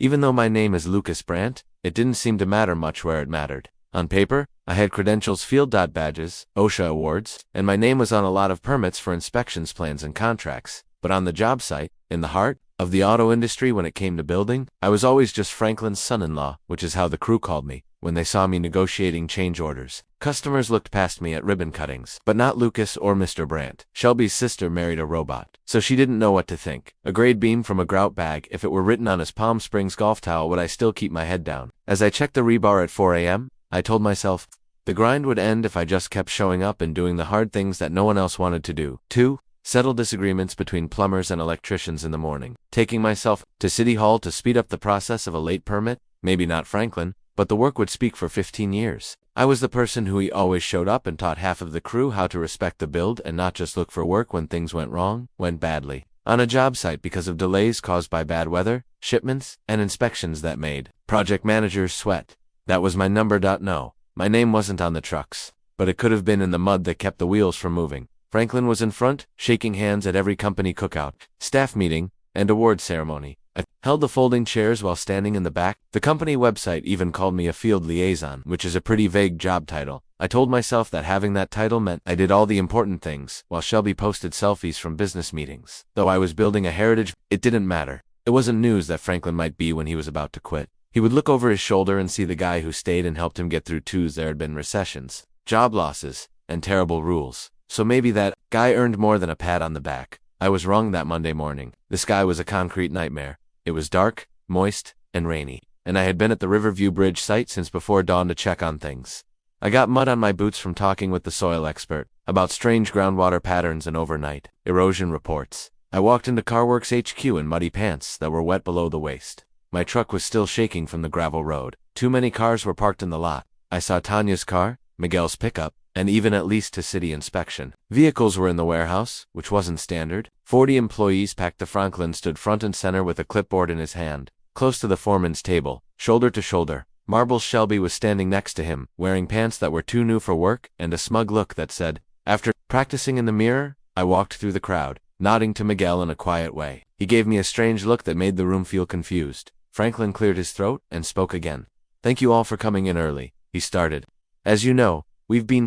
Even though my name is Lucas Brandt, it didn't seem to matter much where it mattered. On paper, I had credentials, field badges, OSHA awards, and my name was on a lot of permits for inspections plans and contracts. But on the job site, in the heart of the auto industry when it came to building, I was always just Franklin's son-in-law, which is how the crew called me when they saw me negotiating change orders. Customers looked past me at ribbon cuttings, but not Lucas or Mr. Brandt. Shelby's sister married a robot, so she didn't know what to think. A grade beam from a grout bag, if it were written on his Palm Springs golf towel, would I still keep my head down? As I checked the rebar at 4 a.m., I told myself, the grind would end if I just kept showing up and doing the hard things that no one else wanted to do. 2. Settle disagreements between plumbers and electricians in the morning. Taking myself to City Hall to speed up the process of a late permit? Maybe not Franklin, but the work would speak for 15 years. I was the person who he always showed up and taught half of the crew how to respect the build and not just look for work when things went badly on a job site because of delays caused by bad weather, shipments, and inspections that made project managers sweat. That was my number. No, my name wasn't on the trucks, but it could have been in the mud that kept the wheels from moving. Franklin was in front, shaking hands at every company cookout, staff meeting, and award ceremony. I held the folding chairs while standing in the back. The company website even called me a field liaison, which is a pretty vague job title. I told myself that having that title meant I did all the important things, while Shelby posted selfies from business meetings. Though I was building a heritage, it didn't matter. It wasn't news that Franklin might be when he was about to quit. He would look over his shoulder and see the guy who stayed and helped him get through twos. There had been recessions, job losses, and terrible rules. So maybe that guy earned more than a pat on the back. I was wrong that Monday morning. The sky was a concrete nightmare. It was dark, moist, and rainy, and I had been at the Riverview Bridge site since before dawn to check on things. I got mud on my boots from talking with the soil expert about strange groundwater patterns and overnight erosion reports. I walked into CarWorks HQ in muddy pants that were wet below the waist. My truck was still shaking from the gravel road. Too many cars were parked in the lot. I saw Tanya's car, Miguel's pickup, and even at least to city inspection. Vehicles were in the warehouse, which wasn't standard. 40 employees packed. The Franklin stood front and center with a clipboard in his hand, close to the foreman's table, shoulder to shoulder. Marbles Shelby was standing next to him, wearing pants that were too new for work and a smug look that said, after practicing in the mirror. I walked through the crowd, nodding to Miguel in a quiet way. He gave me a strange look that made the room feel confused. Franklin cleared his throat and spoke again. Thank you all for coming in early, he started. As you know,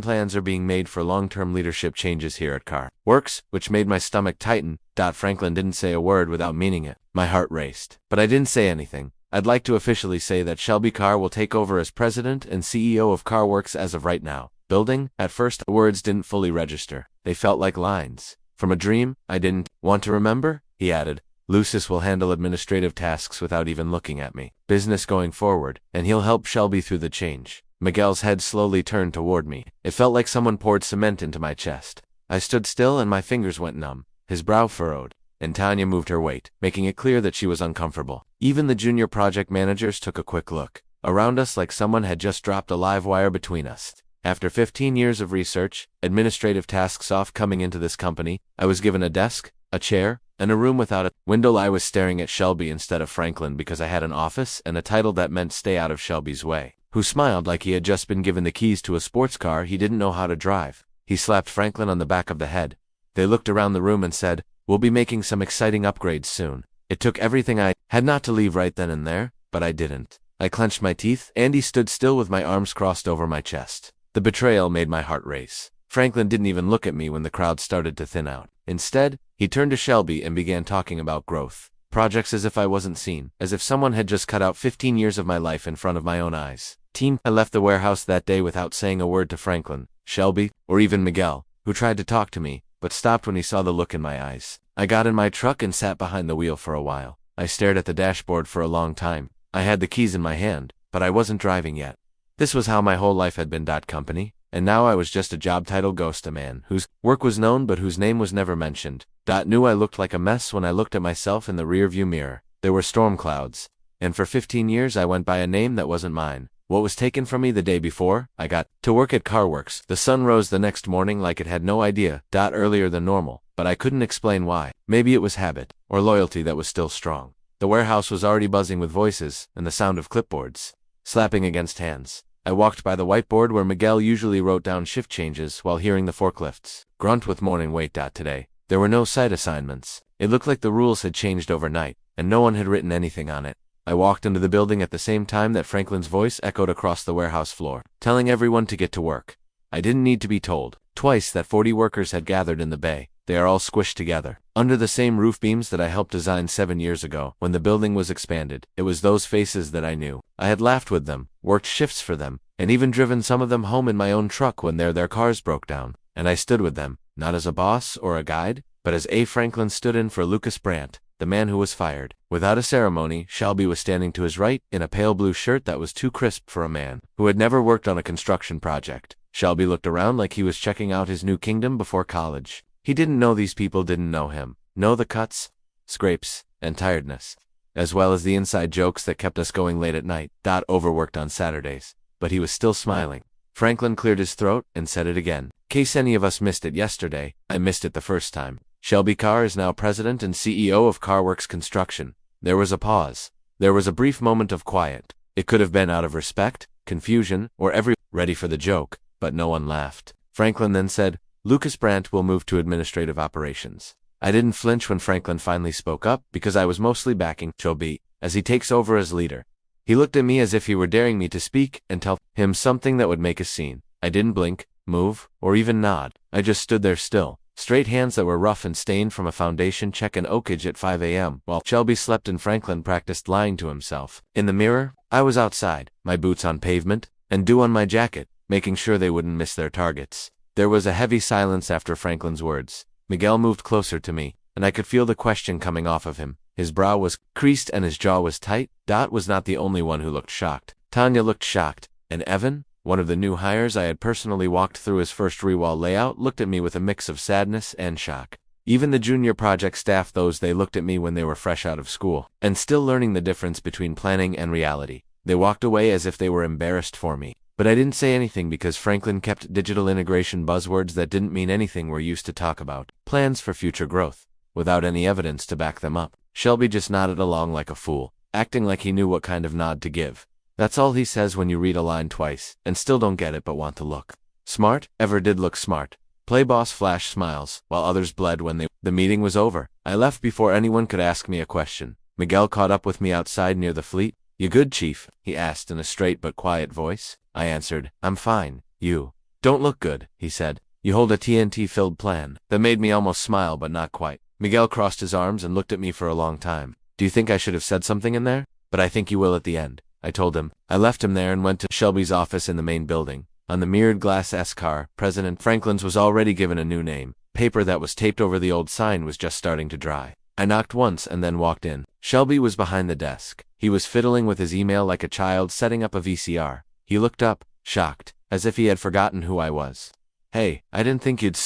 plans are being made for long-term leadership changes here at CarWorks, which made my stomach tighten. Franklin didn't say a word without meaning it. My heart raced. But I didn't say anything. I'd like to officially say that Shelby Carr will take over as president and CEO of CarWorks as of right now. Building, at first, the words didn't fully register. They felt like lines from a dream I didn't want to remember, he added. Lucis will handle administrative tasks without even looking at me. Business going forward, and he'll help Shelby through the change. Miguel's head slowly turned toward me. It felt like someone poured cement into my chest. I stood still and my fingers went numb. His brow furrowed, and Tanya moved her weight, making it clear that she was uncomfortable. Even the junior project managers took a quick look around us, like someone had just dropped a live wire between us. After 15 years of research, administrative tasks off coming into this company, I was given a desk, a chair, and a room without a window. I was staring at Shelby instead of Franklin because I had an office and a title that meant stay out of Shelby's way, who smiled like he had just been given the keys to a sports car he didn't know how to drive. He slapped Franklin on the back of the head. They looked around the room and said, "We'll be making some exciting upgrades soon." It took everything I had not to leave right then and there, but I didn't. I clenched my teeth. Andy stood still with my arms crossed over my chest. The betrayal made my heart race. Franklin didn't even look at me when the crowd started to thin out. Instead, he turned to Shelby and began talking about growth projects as if I wasn't seen, as if someone had just cut out 15 years of my life in front of my own eyes. I left the warehouse that day without saying a word to Franklin, Shelby, or even Miguel, who tried to talk to me, but stopped when he saw the look in my eyes. I got in my truck and sat behind the wheel for a while. I stared at the dashboard for a long time. I had the keys in my hand, but I wasn't driving yet. This was how my whole life had been. Company, and now I was just a job title ghost, a man whose work was known but whose name was never mentioned. Knew I looked like a mess when I looked at myself in the rearview mirror. There were storm clouds, and for 15 years I went by a name that wasn't mine. What was taken from me the day before I got to work at CarWorks? The sun rose the next morning like it had no idea, earlier than normal, but I couldn't explain why. Maybe it was habit, or loyalty that was still strong. The warehouse was already buzzing with voices, and the sound of clipboards slapping against hands. I walked by the whiteboard where Miguel usually wrote down shift changes while hearing the forklifts grunt with morning wait. Today, there were no site assignments. It looked like the rules had changed overnight, and no one had written anything on it. I walked into the building at the same time that Franklin's voice echoed across the warehouse floor, telling everyone to get to work. I didn't need to be told. Twice that 40 workers had gathered in the bay. They are all squished together, under the same roof beams that I helped design 7 years ago, when the building was expanded. It was those faces that I knew. I had laughed with them, worked shifts for them, and even driven some of them home in my own truck when their cars broke down. And I stood with them, not as a boss or a guide, but as A. Franklin stood in for Lucas Brandt, the man who was fired. Without a ceremony, Shelby was standing to his right, in a pale blue shirt that was too crisp for a man who had never worked on a construction project. Shelby looked around like he was checking out his new kingdom before college. He didn't know these people didn't know him, know the cuts, scrapes, and tiredness, as well as the inside jokes that kept us going late at night. Overworked on Saturdays. But he was still smiling. Franklin cleared his throat and said it again. Case any of us missed it yesterday, I missed it the first time. Shelby Carr is now president and CEO of Carworks Construction. There was a pause. There was a brief moment of quiet. It could have been out of respect, confusion, or ready for the joke, but no one laughed. Franklin then said, Lucas Brandt will move to administrative operations. I didn't flinch when Franklin finally spoke up because I was mostly backing Shelby as he takes over as leader. He looked at me as if he were daring me to speak and tell him something that would make a scene. I didn't blink, move, or even nod. I just stood there still, straight hands that were rough and stained from a foundation check in Oakage at 5 a.m. while Shelby slept and Franklin practiced lying to himself. In the mirror, I was outside, my boots on pavement, and dew on my jacket, making sure they wouldn't miss their targets. There was a heavy silence after Franklin's words. Miguel moved closer to me, and I could feel the question coming off of him. His brow was creased and his jaw was tight. Dot was not the only one who looked shocked. Tanya looked shocked, and Evan, one of the new hires I had personally walked through his first rewall layout, looked at me with a mix of sadness and shock. Even the junior project staff, they looked at me when they were fresh out of school, and still learning the difference between planning and reality. They walked away as if they were embarrassed for me. But I didn't say anything because Franklin kept digital integration buzzwords that didn't mean anything we're used to talk about. Plans for future growth, without any evidence to back them up. Shelby just nodded along like a fool, acting like he knew what kind of nod to give. That's all he says when you read a line twice, and still don't get it but want to look smart. Ever did look smart. Playboss flashed smiles, while others bled when the meeting was over. I left before anyone could ask me a question. Miguel caught up with me outside near the fleet. You good, Chief? He asked in a straight but quiet voice. I answered, I'm fine. You don't look good, he said. You hold a TNT-filled plan. That made me almost smile, but not quite. Miguel crossed his arms and looked at me for a long time. Do you think I should have said something in there? But I think you will at the end, I told him. I left him there and went to Shelby's office in the main building. On the mirrored glass S-car, President Franklin's was already given a new name. Paper that was taped over the old sign was just starting to dry. I knocked once and then walked in. Shelby was behind the desk. He was fiddling with his email like a child setting up a VCR. He looked up, shocked, as if he had forgotten who I was. Hey, I didn't think you'd